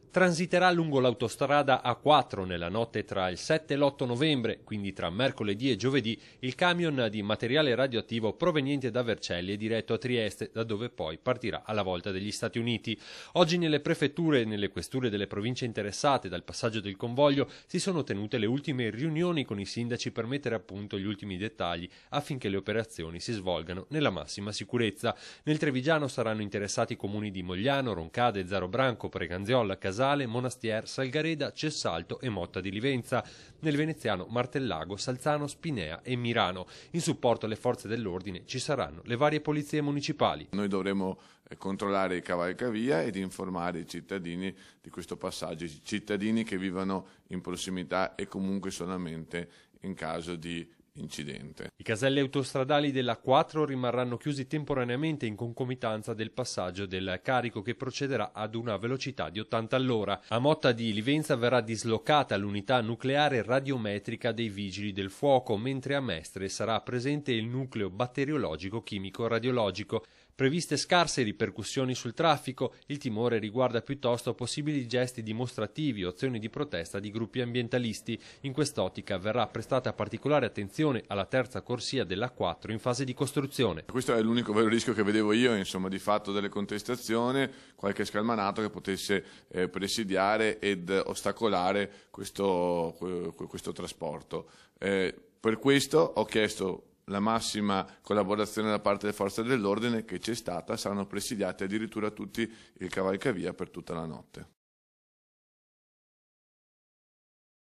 Transiterà lungo l'autostrada A4 nella notte tra il 7 e l'8 novembre, quindi tra mercoledì e giovedì, il camion di materiale radioattivo proveniente da Vercelli e diretto a Trieste, da dove poi partirà alla volta degli Stati Uniti. Oggi nelle prefetture e nelle questure delle province interessate dal passaggio del convoglio si sono tenute le ultime riunioni con i sindaci per mettere a punto gli ultimi dettagli affinché le operazioni si svolgano nella massima sicurezza. Nel Trevigiano saranno interessati i comuni di Mogliano, Roncade, Zarobranco, Preganziola, Casale, Monastier, Salgareda, Cessalto e Motta di Livenza. Nel veneziano Martellago, Salzano, Spinea e Mirano. In supporto alle forze dell'ordine ci saranno le varie polizie municipali. Noi dovremo controllare i cavalcavia ed informare i cittadini di questo passaggio, i cittadini che vivono in prossimità e comunque solamente in caso di incidente. I caselli autostradali della A4 rimarranno chiusi temporaneamente in concomitanza del passaggio del carico che procederà ad una velocità di 80 all'ora. A Motta di Livenza verrà dislocata l'unità nucleare radiometrica dei vigili del fuoco, mentre a Mestre sarà presente il nucleo batteriologico chimico radiologico. Previste scarse ripercussioni sul traffico, il timore riguarda piuttosto possibili gesti dimostrativi o azioni di protesta di gruppi ambientalisti. In quest'ottica verrà prestata particolare attenzione alla terza corsia della A4 in fase di costruzione. Questo è l'unico vero rischio che vedevo io, insomma, di fatto delle contestazioni, qualche scalmanato che potesse presidiare ed ostacolare questo trasporto. Per questo ho chiesto la massima collaborazione da parte delle forze dell'ordine che c'è stata, saranno presidiati addirittura tutti il cavalcavia per tutta la notte.